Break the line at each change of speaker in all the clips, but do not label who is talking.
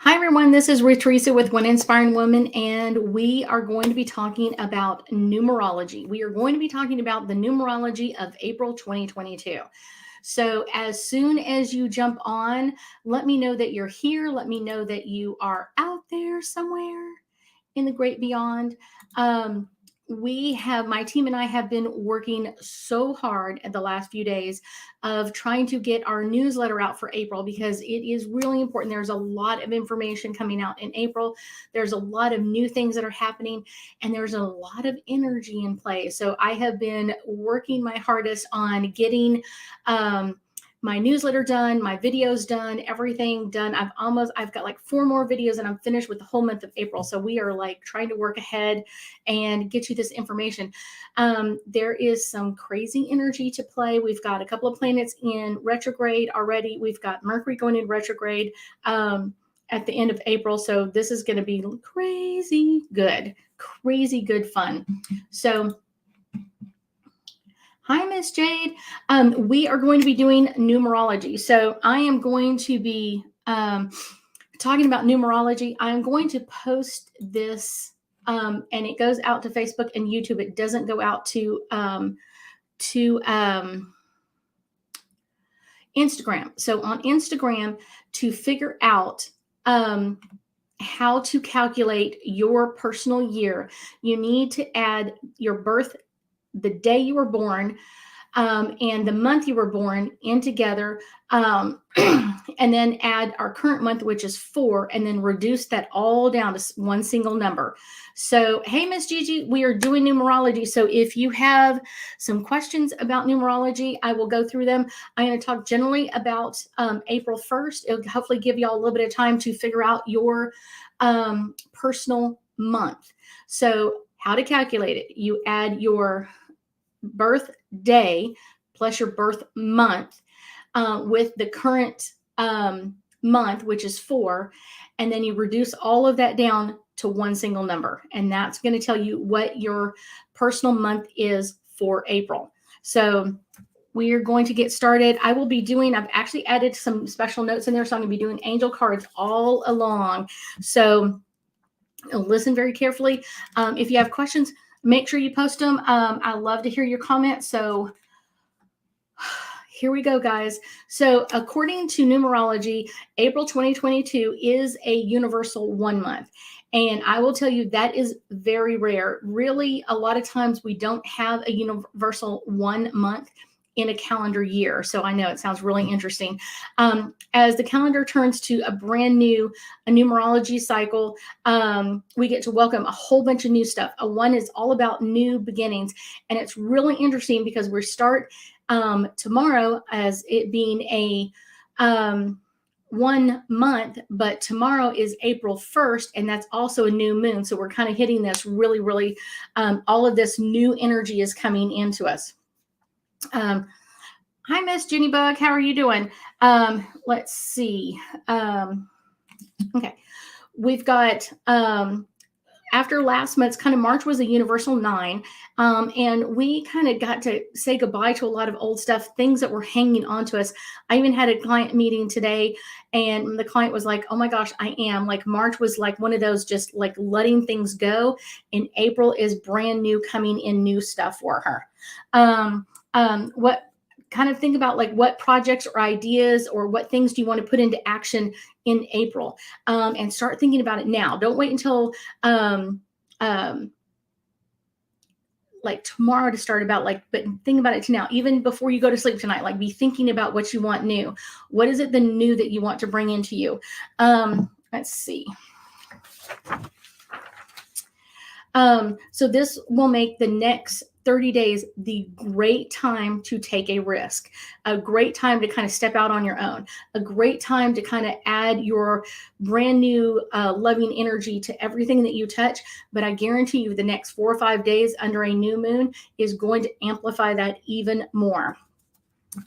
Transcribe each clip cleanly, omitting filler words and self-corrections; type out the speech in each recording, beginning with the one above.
Hi, everyone. This is Ruth Theresa with One Inspiring Woman, and we are going to be talking about numerology. We are going to be talking about the numerology of April 2022. So, as soon as you jump on, let me know that you're here. Let me know that you are out there somewhere in the great beyond. My team and I have been working so hard at the last few days of trying to get our newsletter out for April because it is really important. There's a lot of information coming out in April. There's a lot of new things that are happening, and there's a lot of energy in play. So I have been working my hardest on getting my newsletter done, my videos done, everything done. I've got like 4 more videos and I'm finished with the whole month of April. So we are like trying to work ahead and get you this information. There is some crazy energy to play. We've got a couple of planets in retrograde already. We've got Mercury going in retrograde at the end of April. So this is going to be crazy good fun. So hi, Miss Jade. We are going to be doing numerology. So I am going to be talking about numerology. I'm going to post this, and it goes out to Facebook and YouTube. It doesn't go out to Instagram. So on Instagram, to figure out how to calculate your personal year, you need to add your birth, the day you were born, and the month you were born in together, and then add our current month, which is 4, and then reduce that all down to one single number. So, hey, Miss Gigi, we are doing numerology. So if you have some questions about numerology, I will go through them. I'm going to talk generally about April 1st. It'll hopefully give you all a little bit of time to figure out your personal month. So how to calculate it. You add your birthday plus your birth month with the current month, which is 4, and then you reduce all of that down to one single number, and that's going to tell you what your personal month is for April. So we are going to get started. I've actually added some special notes in there, so I'm going to be doing angel cards all along. So listen very carefully. If you have questions, make sure you post them. I love to hear your comments. So here we go, guys. So according to numerology, April 2022 is a universal 1 month. And I will tell you that is very rare. Really, a lot of times we don't have a universal 1 month in a calendar year. So I know it sounds really interesting. As the calendar turns to a numerology cycle, we get to welcome a whole bunch of new stuff. A 1 is all about new beginnings. And it's really interesting because we start tomorrow as it being a 1 month, but tomorrow is April 1st, and that's also a new moon. So we're kind of hitting this really, all of this new energy is coming into us. Hi, Miss Jenny Bug. How are you doing? Let's see. Okay. We've got, after last month's kind of March was a universal 9. And we kind of got to say goodbye to a lot of old stuff, things that were hanging on to us. I even had a client meeting today, and the client was like, oh my gosh, I am. Like March was like one of those just like letting things go. And April is brand new, coming in new stuff for her. What kind of think about like what projects or ideas or what things do you want to put into action in April, and start thinking about it now. Don't wait until like tomorrow to start but think about it now, even before you go to sleep tonight. Like be thinking about what you want new. What is it the new that you want to bring into you? Let's see. So this will make the next 30 days the great time to take a risk, a great time to kind of step out on your own, a great time to kind of add your brand new loving energy to everything that you touch. But I guarantee you the next 4 or 5 days under a new moon is going to amplify that even more.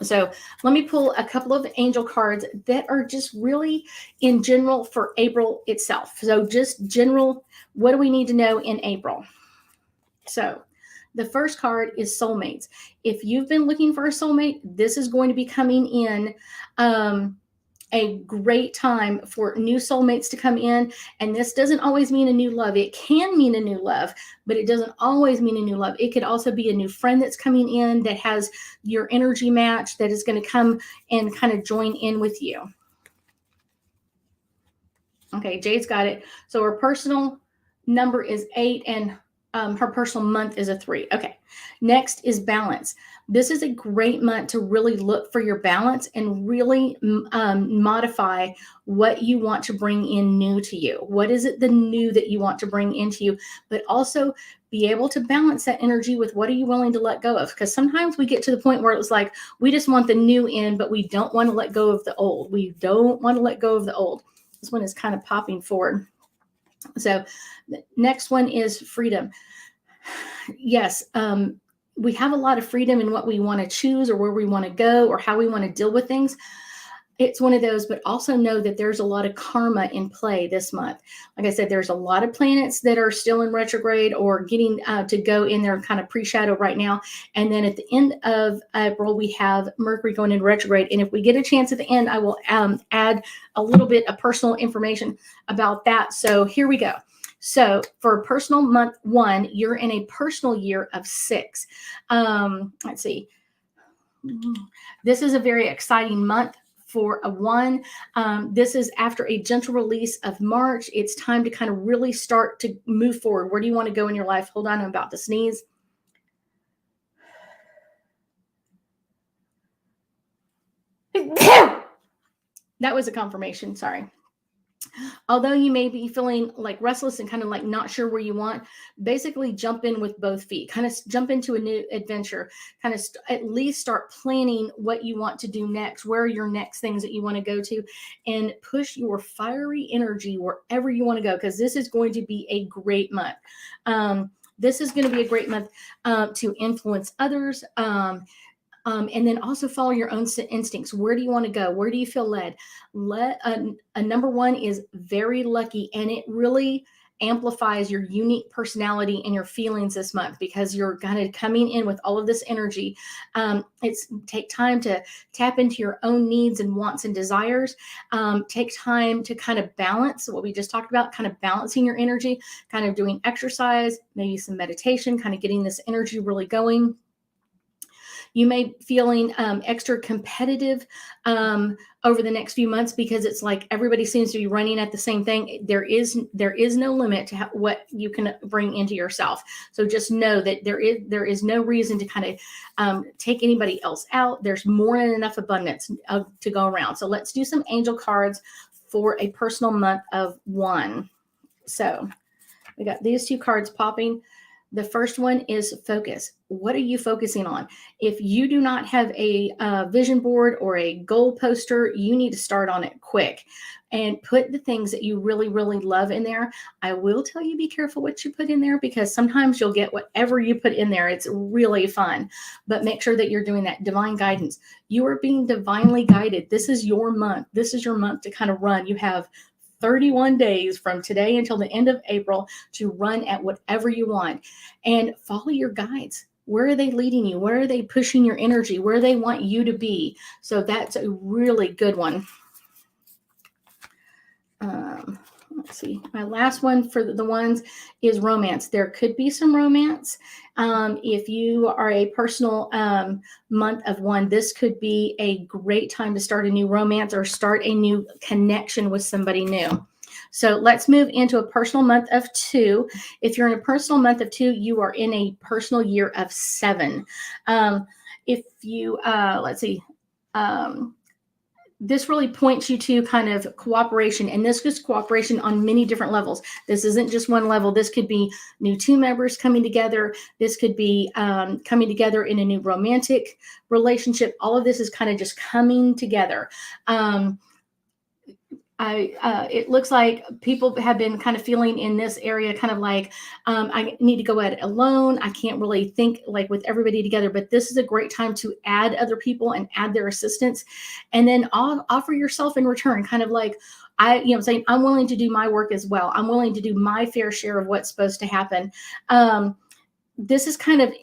So let me pull a couple of angel cards that are just really in general for April itself. So just general, what do we need to know in April? So the first card is soulmates. If you've been looking for a soulmate, this is going to be coming in a great time for new soulmates to come in. And this doesn't always mean a new love. It can mean a new love, but it doesn't always mean a new love. It could also be a new friend that's coming in that has your energy match, that is going to come and kind of join in with you. Okay, Jade's got it. So her personal number is 8 and her personal month is a 3. Okay, next is balance. This is a great month to really look for your balance and really modify what you want to bring in new to you. What is it the new that you want to bring into you? But also be able to balance that energy with what are you willing to let go of? Because sometimes we get to the point where it's like we just want the new in, but we don't want to let go of the old. We don't want to let go of the old. This one is kind of popping forward. So the next one is freedom. Yes, we have a lot of freedom in what we want to choose or where we want to go or how we want to deal with things. It's one of those, but also know that there's a lot of karma in play this month. Like I said, there's a lot of planets that are still in retrograde or getting to go in their kind of pre-shadow right now. And then at the end of April, we have Mercury going in retrograde. And if we get a chance at the end, I will add a little bit of personal information about that. So here we go. So for personal month 1, you're in a personal year of 6. Let's see. This is a very exciting month for a 1. This is after a gentle release of March. It's time to kind of really start to move forward. Where do you want to go in your life? Hold on, I'm about to sneeze. That was a confirmation. Sorry. Although you may be feeling like restless and kind of like not sure where you want, basically jump in with both feet, kind of jump into a new adventure, kind of at least start planning what you want to do next, where are your next things that you want to go to, and push your fiery energy wherever you want to go, because this is going to be a great month. This is going to be a great month to influence others. And then also follow your own instincts. Where do you want to go? Where do you feel led? A number 1 is very lucky, and it really amplifies your unique personality and your feelings this month because you're kind of coming in with all of this energy. Take time to tap into your own needs and wants and desires. Take time to kind of balance what we just talked about, kind of balancing your energy, kind of doing exercise, maybe some meditation, kind of getting this energy really going. You may be feeling extra competitive over the next few months because it's like everybody seems to be running at the same thing. There is no limit to what you can bring into yourself. So just know that there is no reason to kind of take anybody else out. There's more than enough abundance to go around. So let's do some angel cards for a personal month of 1. So we got these 2 cards popping. The first one is focus. What are you focusing on? If you do not have a vision board or a goal poster, you need to start on it quick and put the things that you really, really love in there. I will tell you, be careful what you put in there because sometimes you'll get whatever you put in there. It's really fun, but make sure that you're doing that divine guidance. You are being divinely guided. This is your month. This is your month to kind of run. You have 31 days from today until the end of April to run at whatever you want and follow your guides. Where are they leading you? Where are they pushing your energy? Where they want you to be? So that's a really good one. Let's see. My last one for the ones is romance. There could be some romance. If you are a personal month of 1, this could be a great time to start a new romance or start a new connection with somebody new. So let's move into a personal month of 2. If you're in a personal month of 2, you are in a personal year of 7. If you, let's see, this really points you to kind of cooperation, and this is cooperation on many different levels. This isn't just one level. This could be new team members coming together. This could be coming together in a new romantic relationship. All of this is kind of just coming together. It looks like people have been kind of feeling in this area kind of like, I need to go at it alone. I can't really think like with everybody together, but this is a great time to add other people and add their assistance and then offer yourself in return, kind of like, I'm saying, I'm willing to do my work as well. I'm willing to do my fair share of what's supposed to happen. this is kind of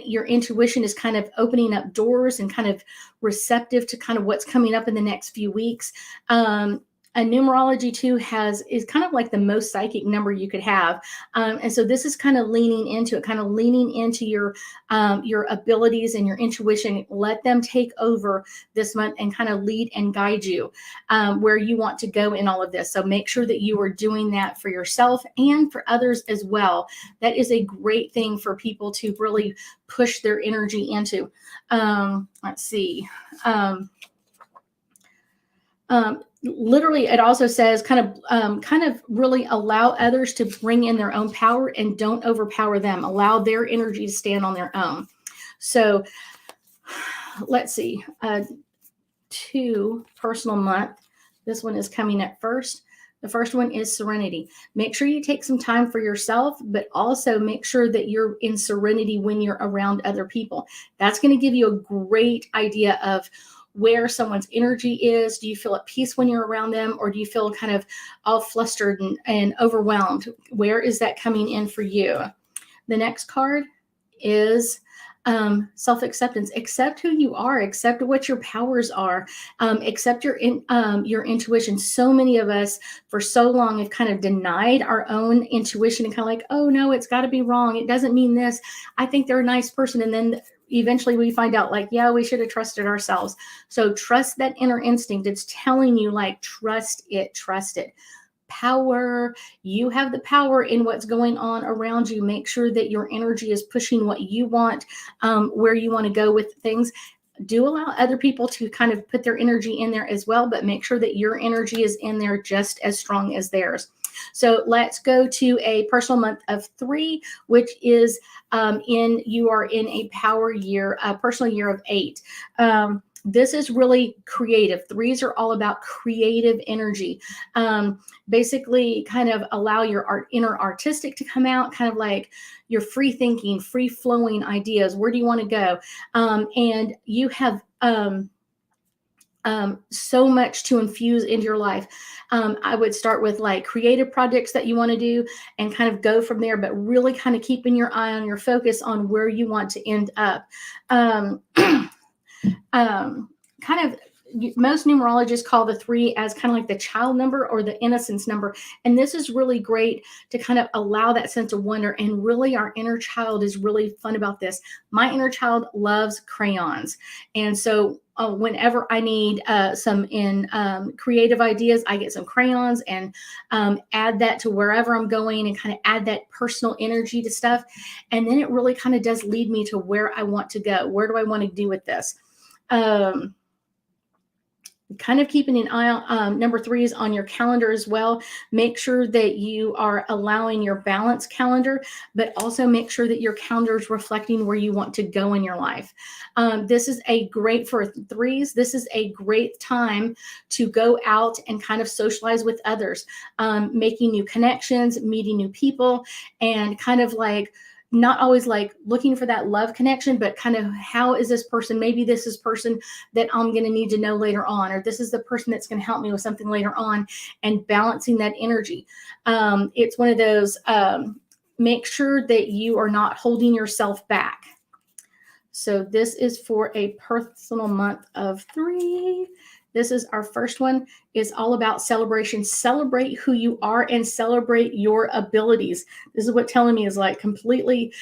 your intuition is kind of opening up doors and kind of receptive to kind of what's coming up in the next few weeks. A Numerology Two is kind of like the most psychic number you could have, and so this is kind of leaning into it, kind of leaning into your abilities and your intuition. Let them take over this month and kind of lead and guide you where you want to go in all of this. So make sure that you are doing that for yourself and for others as well. That is a great thing for people to really push their energy into. Let's see. Literally, it also says kind of really allow others to bring in their own power and don't overpower them. Allow their energy to stand on their own. So let's see. 2 personal month. This one is coming at first. The first one is Serenity. Make sure you take some time for yourself, but also make sure that you're in serenity when you're around other people. That's going to give you a great idea of where someone's energy is. Do you feel at peace when you're around them, or do you feel kind of all flustered and overwhelmed? Where is that coming in for you? The next card is self-acceptance. Accept who you are, accept what your powers are, accept your intuition. So many of us for so long have kind of denied our own intuition and kind of like, oh no, it's got to be wrong. It doesn't mean this. I think they're a nice person. And then eventually we find out like, yeah, we should have trusted ourselves. So trust that inner instinct. It's telling you like, trust it. Power. You have the power in what's going on around you. Make sure that your energy is pushing what you want, where you want to go with things. Do allow other people to kind of put their energy in there as well, but make sure that your energy is in there just as strong as theirs. So let's go to a personal month of 3, which is you are in a power year, a personal year of 8. This is really creative. 3s are all about creative energy. Basically kind of allow your inner artistic to come out, kind of like your free thinking, free flowing ideas. Where do you want to go? And you have so much to infuse into your life. I would start with like creative projects that you want to do and kind of go from there, but really kind of keeping your eye on your focus on where you want to end up. Kind of most numerologists call the 3 as kind of like the child number or the innocence number. And this is really great to kind of allow that sense of wonder. And really our inner child is really fun about this. My inner child loves crayons. And so whenever I need some creative ideas, I get some crayons and add that to wherever I'm going and kind of add that personal energy to stuff. And then it really kind of does lead me to where I want to go. Where do I want to do with this? Kind of keeping an eye on number 3s on your calendar as well. Make sure that you are allowing your balanced calendar, but also make sure that your calendar is reflecting where you want to go in your life. This is a great for 3s. This is a great time to go out and kind of socialize with others, making new connections, meeting new people, and kind of like not always like looking for that love connection, but kind of how is this person? Maybe this is person that I'm going to need to know later on, or this is the person that's going to help me with something later on, and balancing that energy. It's one of those, make sure that you are not holding yourself back. So this is for a personal month of 3. This is our first one. Is all about celebration. Celebrate who you are and celebrate your abilities. This is what telling me is like completely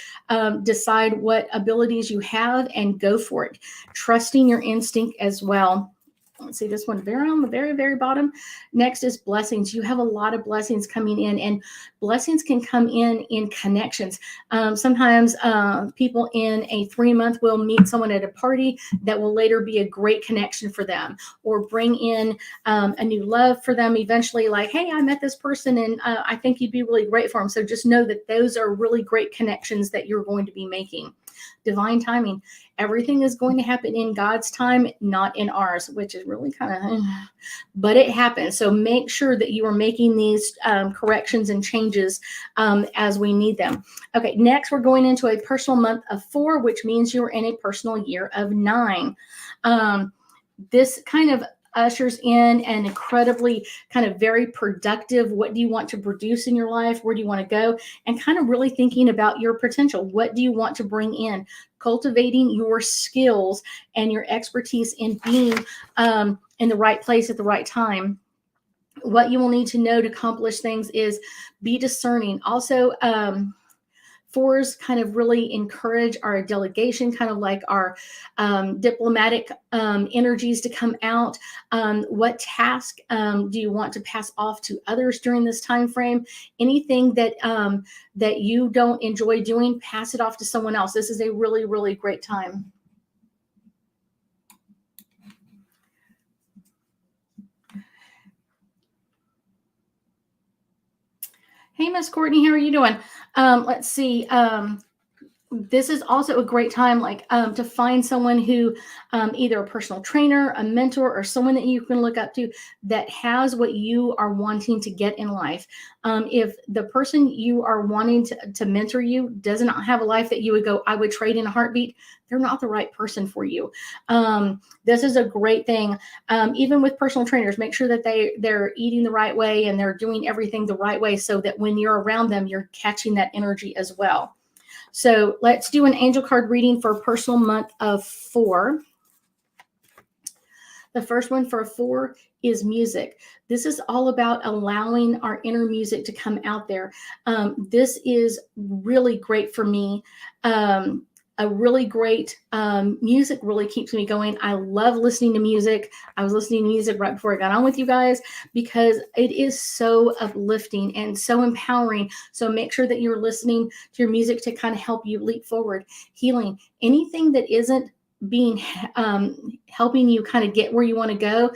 decide what abilities you have and go for it. Trusting your instinct as well. Let's see this one very on the very, very bottom. Next is blessings. You have a lot of blessings coming in, and blessings can come in connections. Sometimes people in a 3-month will meet someone at a party that will later be a great connection for them, or bring in a new love for them eventually, like, hey, I met this person and I think you'd be really great for them. So just know that those are really great connections that you're going to be making. Divine timing. Everything is going to happen in God's time, not in ours, which is really kind of, but it happens. So make sure that you are making these corrections and changes as we need them. Okay, next we're going into a personal month of 4, which means you're in a personal year of 9. This kind of ushers in an incredibly kind of very productive, what do you want to produce in your life? Where do you want to go? And kind of really thinking about your potential. What do you want to bring in? Cultivating your skills and your expertise in being in the right place at the right time. What you will need to know to accomplish things is be discerning. Also, fours kind of really encourage our delegation, kind of like our diplomatic energies to come out. What task do you want to pass off to others during this time frame? Anything that that you don't enjoy doing, pass it off to someone else. This is a really, really great time. Hey, Miss Courtney, how are you doing? Let's see. This is also a great time, like to find someone who, either a personal trainer, a mentor, or someone that you can look up to that has what you are wanting to get in life. If the person you are wanting to mentor you does not have a life that you would go, I would trade in a heartbeat, they're not the right person for you. This is a great thing. Even with personal trainers, make sure that they're eating the right way and they're doing everything the right way so that when you're around them, you're catching that energy as well. So let's do an angel card reading for a personal month of 4. The first one for a 4 is music. This is all about allowing our inner music to come out there. This is really great for me. A really great music really keeps me going. I love listening to music. I was listening to music right before I got on with you guys because it is so uplifting and so empowering. So make sure that you're listening to your music to kind of help you leap forward. Healing, anything that isn't being helping you kind of get where you want to go,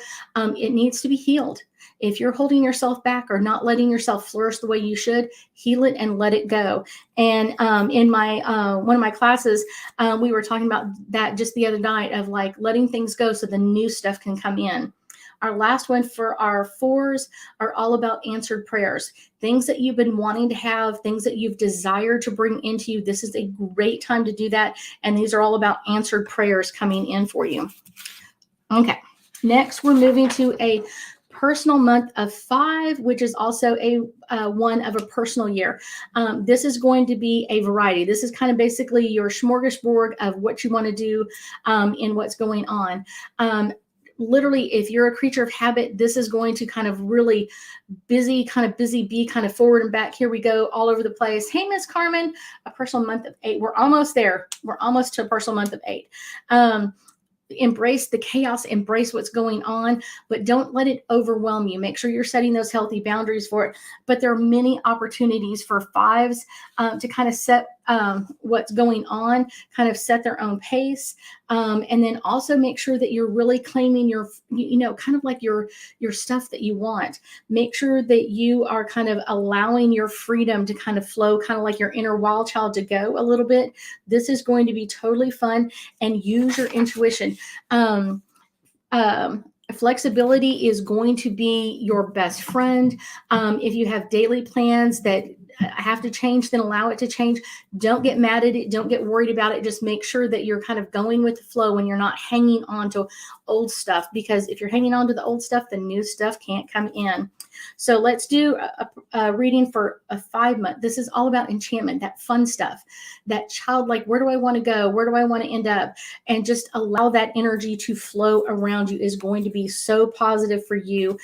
it needs to be healed. If you're holding yourself back or not letting yourself flourish the way you should, heal it and let it go. And in my one of my classes, we were talking about that just the other night of like letting things go so the new stuff can come in. Our last one for our 4s are all about answered prayers. Things that you've been wanting to have, things that you've desired to bring into you. This is a great time to do that. And these are all about answered prayers coming in for you. Okay, next we're moving to a personal month of 5, which is also a one of a personal year. This is going to be a variety. This is kind of basically your smorgasbord of what you want to do and what's going on. Literally, if you're a creature of habit, this is going to kind of really busy bee, kind of forward and back. Here we go, all over the place. Hey, Miss Carmen, a personal month of 8. We're almost there. We're almost to a personal month of 8. Embrace the chaos, embrace what's going on, but don't let it overwhelm you. Make sure you're setting those healthy boundaries for it. But there are many opportunities for 5s to kind of set what's going on, kind of set their own pace. And then also make sure that you're really claiming your, kind of like your stuff that you want. Make sure that you are kind of allowing your freedom to kind of flow, kind of like your inner wild child to go a little bit. This is going to be totally fun, and use your intuition. Flexibility is going to be your best friend. If you have daily plans that have to change, then allow it to change. Don't get mad at it. Don't get worried about it. Just make sure that you're kind of going with the flow and you're not hanging on to old stuff, because if you're hanging on to the old stuff, the new stuff can't come in. So let's do a reading for a 5 month. This is all about enchantment, that fun stuff, that childlike, where do I want to go? Where do I want to end up? And just allow that energy to flow around you is going to be so positive for you.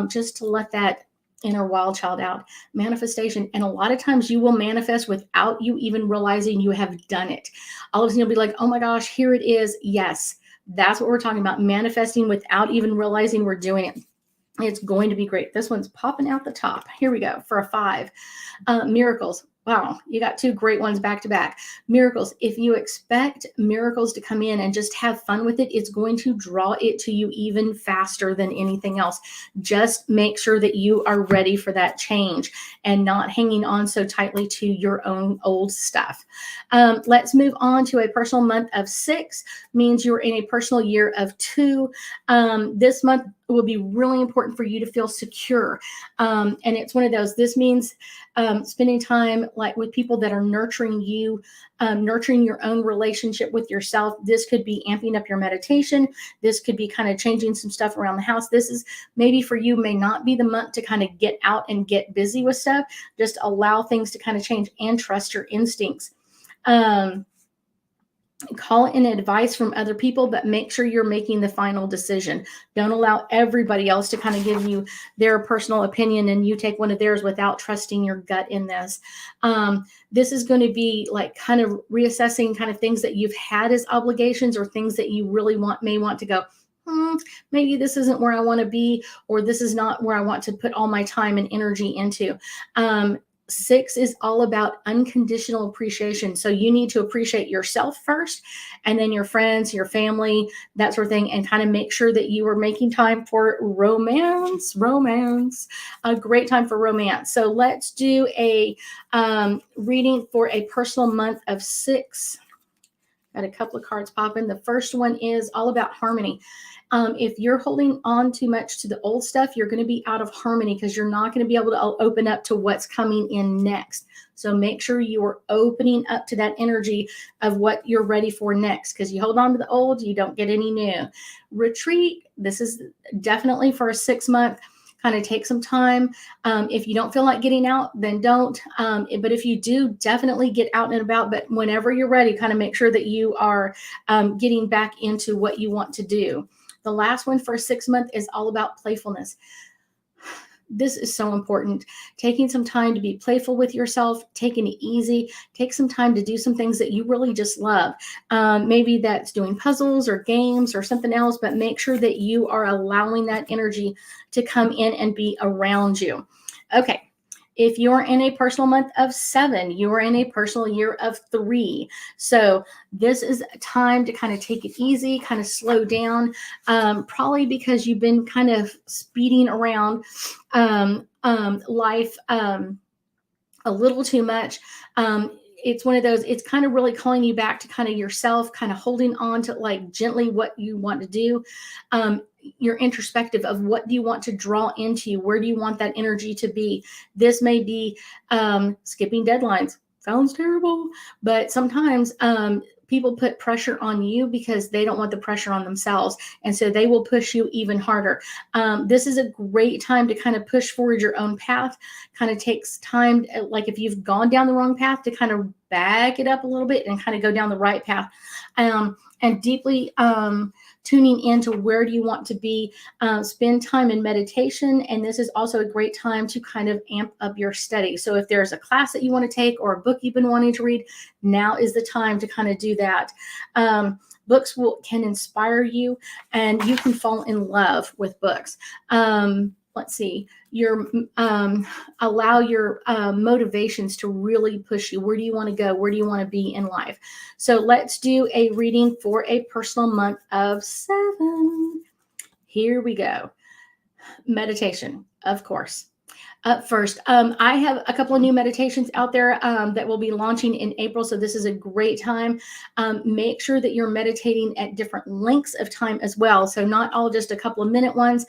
Just to let that inner wild child out. Manifestation. And a lot of times you will manifest without you even realizing you have done it. All of a sudden you'll be like, oh my gosh, here it is. Yes, that's what we're talking about. Manifesting without even realizing we're doing it. It's going to be great. This one's popping out the top. Here we go for a 5. Miracles. Wow, you got 2 great ones back to back. Miracles. If you expect miracles to come in and just have fun with it, it's going to draw it to you even faster than anything else. Just make sure that you are ready for that change and not hanging on so tightly to your own old stuff. Let's move on to a personal month of 6. Means you're in a personal year of 2. This month, it will be really important for you to feel secure. And it's one of those, this means spending time like with people that are nurturing you, nurturing your own relationship with yourself. This could be amping up your meditation. This could be kind of changing some stuff around the house. This is maybe for you, may not be the month to kind of get out and get busy with stuff. Just allow things to kind of change and trust your instincts. Call in advice from other people, but make sure you're making the final decision. Don't allow everybody else to kind of give you their personal opinion and you take one of theirs without trusting your gut in this. This is going to be like kind of reassessing kind of things that you've had as obligations or things that you really may want to go, maybe this isn't where I want to be, or this is not where I want to put all my time and energy into. 6 is all about unconditional appreciation. So you need to appreciate yourself first, and then your friends, your family, that sort of thing, and kind of make sure that you are making time for romance, a great time for romance. So let's do a reading for a personal month of 6. Got a couple of cards popping. The first one is all about harmony. If you're holding on too much to the old stuff, you're going to be out of harmony because you're not going to be able to open up to what's coming in next. So make sure you are opening up to that energy of what you're ready for next, because you hold on to the old, you don't get any new. Retreat. This is definitely for a 6-month. Kind of take some time. If you don't feel like getting out, then don't. But if you do, definitely get out and about. But whenever you're ready, kind of make sure that you are getting back into what you want to do. The last one for a 6-month is all about playfulness. This is so important. Taking some time to be playful with yourself, taking it easy, take some time to do some things that you really just love. Maybe that's doing puzzles or games or something else, but make sure that you are allowing that energy to come in and be around you. Okay. If you're in a personal month of 7, you're in a personal year of 3. So this is a time to kind of take it easy, kind of slow down, probably because you've been kind of speeding around life a little too much. It's one of those, it's kind of really calling you back to kind of yourself, kind of holding on to like gently what you want to do. Your introspective of what do you want to draw into you? Where do you want that energy to be? This may be skipping deadlines. Sounds terrible, but sometimes people put pressure on you because they don't want the pressure on themselves. And so they will push you even harder. This is a great time to kind of push forward your own path. Kind of takes time, like if you've gone down the wrong path, to kind of back it up a little bit and kind of go down the right path. And deeply tuning into where do you want to be, spend time in meditation. And this is also a great time to kind of amp up your study. So if there's a class that you want to take or a book you've been wanting to read, now is the time to kind of do that. Books can inspire you, and you can fall in love with books. Let's see, allow your motivations to really push you. Where do you want to go? Where do you want to be in life? So let's do a reading for a personal month of 7. Here we go. Meditation, of course. Up first, I have a couple of new meditations out there that will be launching in April. So this is a great time. Make sure that you're meditating at different lengths of time as well. So not all just a couple of minute ones,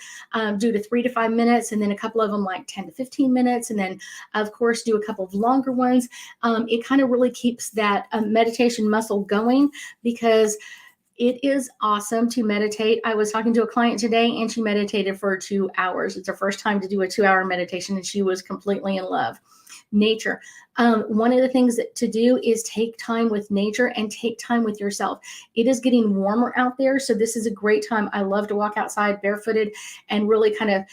do to 3 to 5 minutes, and then a couple of them like 10 to 15 minutes. And then of course, do a couple of longer ones. It kind of really keeps that meditation muscle going, because it is awesome to meditate. I was talking to a client today and she meditated for 2 hours. It's her first time to do a 2-hour meditation and she was completely in love. Nature. One of the things to do is take time with nature and take time with yourself. It is getting warmer out there, so this is a great time. I love to walk outside barefooted and really kind of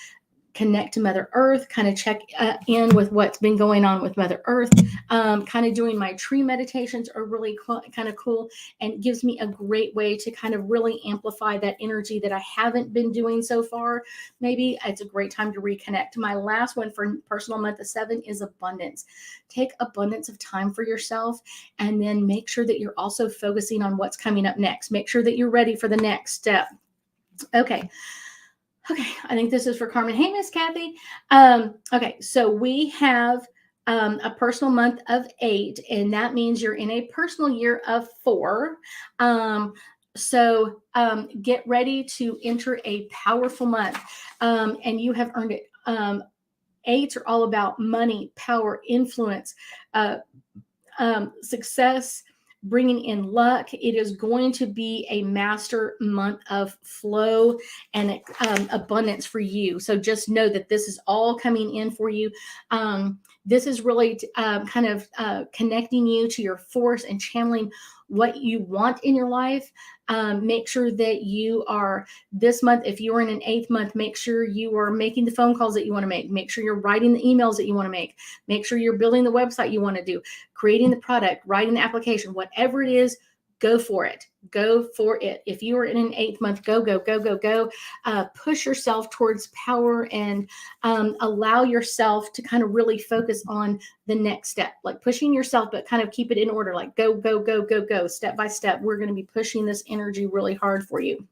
connect to Mother Earth, kind of check in with what's been going on with Mother Earth. Kind of doing my tree meditations are really kind of cool, and it gives me a great way to kind of really amplify that energy that I haven't been doing so far. Maybe it's a great time to reconnect. My last one for personal month of 7 is abundance. Take abundance of time for yourself, and then make sure that you're also focusing on what's coming up next. Make sure that you're ready for the next step. Okay, I think this is for Carmen. Hey, Miss Kathy. Okay, so we have a personal month of 8, and that means you're in a personal year of 4. So get ready to enter a powerful month, and you have earned it. Eights are all about money, power, influence, uh, success, bringing in luck. It is going to be a master month of flow and abundance for you. So just know that this is all coming in for you. This is really kind of connecting you to your force and channeling what you want in your life. Make sure that you are this month, if you're in an 8th month, make sure you are making the phone calls that you want to make. Make sure you're writing the emails that you want to make. Make sure you're building the website you want to do, creating the product, writing the application, whatever it is, go for it. Go for it. If you are in an 8th month, go, go, go, go, go. Push yourself towards power and allow yourself to kind of really focus on the next step, like pushing yourself, but kind of keep it in order, like go, go, go, go, go, step by step. We're going to be pushing this energy really hard for you.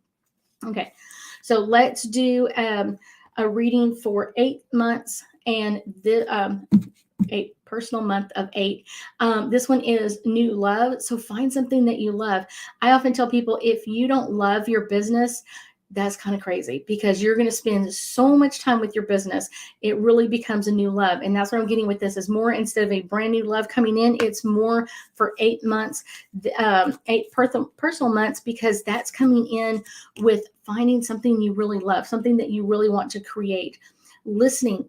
Okay, so let's do a reading for 8 months and the a personal month of 8. This one is new love. So find something that you love. I often tell people, if you don't love your business, that's kind of crazy, because you're going to spend so much time with your business. It really becomes a new love. And that's what I'm getting with this, is more, instead of a brand new love coming in, it's more for 8 months, 8 personal months, because that's coming in with finding something you really love, something that you really want to create. Listening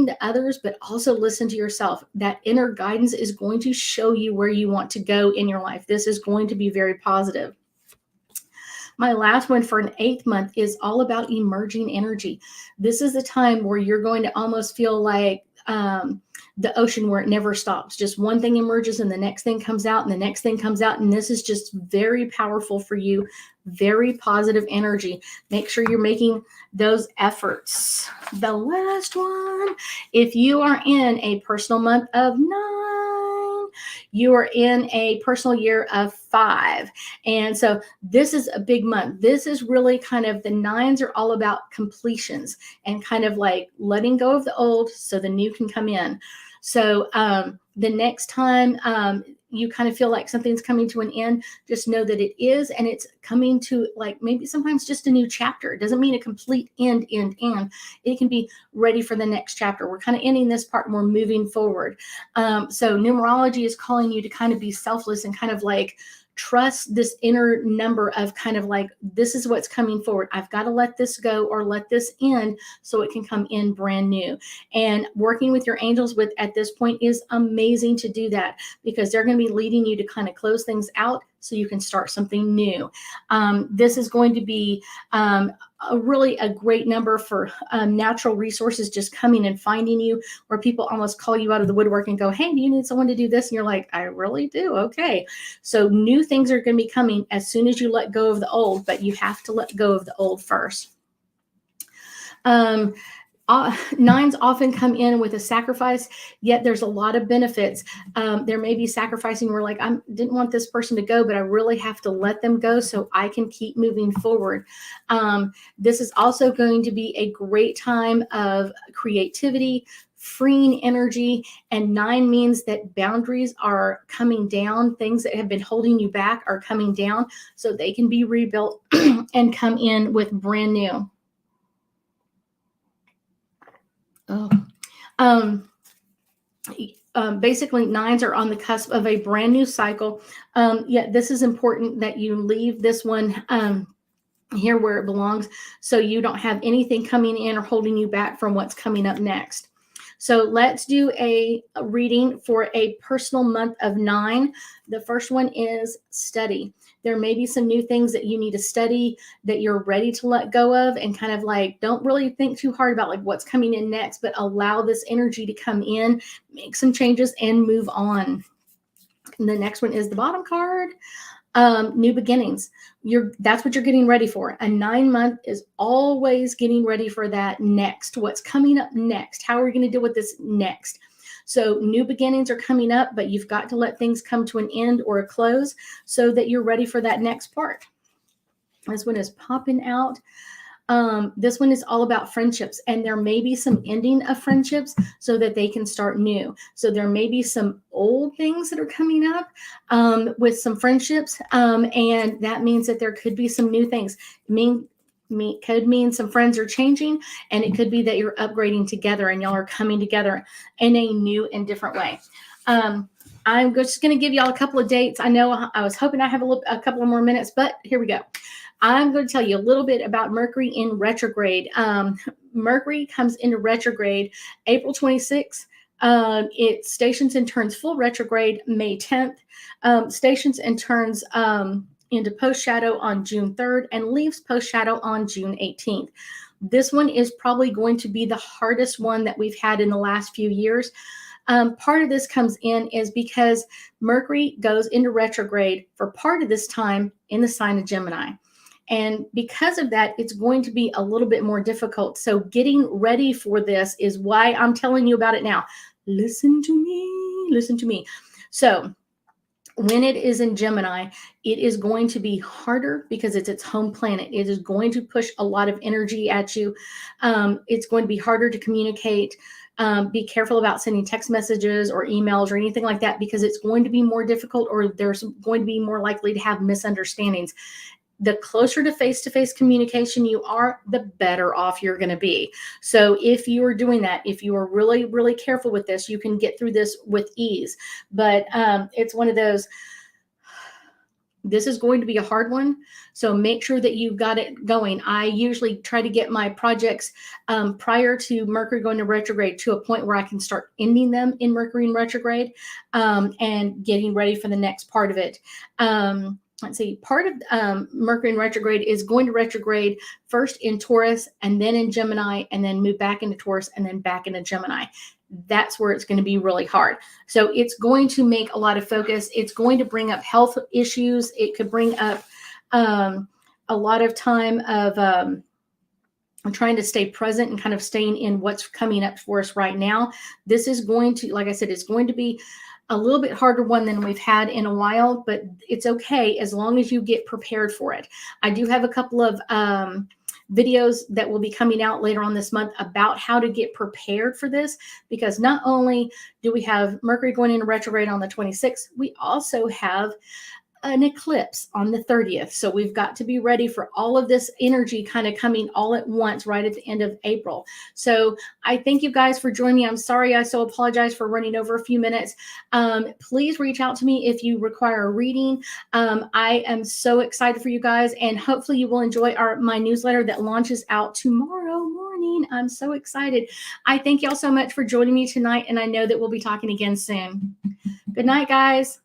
to others, but also listen to yourself. That inner guidance is going to show you where you want to go in your life. This is going to be very positive. My last one for an 8th month is all about emerging energy. This is the time where you're going to almost feel like the ocean, where it never stops. Just one thing emerges and the next thing comes out and the next thing comes out. And this is just very powerful for you. Very positive energy. Make sure you're making those efforts. The last one, if you are in a personal month of 9, you are in a personal year of 5. And so this is a big month. This is really kind of, the 9s are all about completions and kind of like letting go of the old so the new can come in. So the next time you kind of feel like something's coming to an end, just know that it is, and it's coming to, like, maybe sometimes just a new chapter. It doesn't mean a complete end. It can be ready for the next chapter. We're kind of ending this part and we're moving forward. So numerology is calling you to kind of be selfless and kind of like trust this inner number of kind of like, this is what's coming forward. I've got to let this go or let this end so it can come in brand new. And working with your angels at this point is amazing to do that, because they're going to be leading you to kind of close things out so you can start something new. This is going to be really a great number for natural resources just coming and finding you, where people almost call you out of the woodwork and go, hey, do you need someone to do this? And you're like, I really do. Okay. So new things are going to be coming as soon as you let go of the old, but you have to let go of the old first. 9s often come in with a sacrifice, yet there's a lot of benefits. There may be sacrificing where, like, I didn't want this person to go, but I really have to let them go so I can keep moving forward. This is also going to be a great time of creativity, freeing energy, and 9 means that boundaries are coming down. Things that have been holding you back are coming down so they can be rebuilt and come in with brand new. Basically 9s are on the cusp of a brand new cycle. Yet this is important that you leave this one here where it belongs, so you don't have anything coming in or holding you back from what's coming up next. So let's do a reading for a personal month of 9. The first one is study. There may be some new things that you need to study that you're ready to let go of, and kind of like, don't really think too hard about like what's coming in next, but allow this energy to come in, make some changes, and move on. And the next one is the bottom card. New beginnings. That's what you're getting ready for. A 9-month is always getting ready for that next. What's coming up next? How are we going to deal with this next? So new beginnings are coming up, but you've got to let things come to an end or a close so that you're ready for that next part. This one is popping out. This one is all about friendships, and there may be some ending of friendships so that they can start new. So there may be some old things that are coming up with some friendships, and that means that there could be some new things. Could mean some friends are changing, and it could be that you're upgrading together and y'all are coming together in a new and different way. I'm just going to give y'all a couple of dates. I know I was hoping I have a couple of more minutes, but here we go. I'm going to tell you a little bit about Mercury in retrograde. Mercury comes into retrograde April 26th. It stations and turns full retrograde May 10th. Stations and turns into post shadow on June 3rd and leaves post shadow on June 18th. This one is probably going to be the hardest one that we've had in the last few years. Part of this comes in is because Mercury goes into retrograde for part of this time in the sign of Gemini. And because of that, it's going to be a little bit more difficult. So getting ready for this is why I'm telling you about it now. Listen to me. Listen to me. So when it is in Gemini, it is going to be harder because it's its home planet. It is going to push a lot of energy at you. It's going to be harder to communicate. Be careful about sending text messages or emails or anything like that, because it's going to be more difficult, or there's going to be more likely to have misunderstandings. The closer to face-to-face communication you are, the better off you're going to be. So if you are doing that, if you are really, really careful with this, you can get through this with ease. But it's one of those, this is going to be a hard one. So make sure that you've got it going. I usually try to get my projects prior to Mercury going to retrograde to a point where I can start ending them in Mercury in retrograde and getting ready for the next part of it. Let's see, part of Mercury in retrograde is going to retrograde first in Taurus and then in Gemini, and then move back into Taurus and then back into Gemini. That's where it's going to be really hard. So it's going to make a lot of focus. It's going to bring up health issues. It could bring up a lot of time of trying to stay present and kind of staying in what's coming up for us right now. This is going to, like I said, it's going to be a little bit harder one than we've had in a while, but it's okay as long as you get prepared for it. I do have a couple of videos that will be coming out later on this month about how to get prepared for this, because not only do we have Mercury going into retrograde on the 26th, we also have an eclipse on the 30th. So we've got to be ready for all of this energy kind of coming all at once right at the end of April. So I thank you guys for joining me. I'm sorry, I so apologize for running over a few minutes. Please reach out to me if you require a reading. I am so excited for you guys, and hopefully you will enjoy my newsletter that launches out tomorrow morning. I'm so excited. I thank y'all so much for joining me tonight, and I know that we'll be talking again soon. Good night, guys.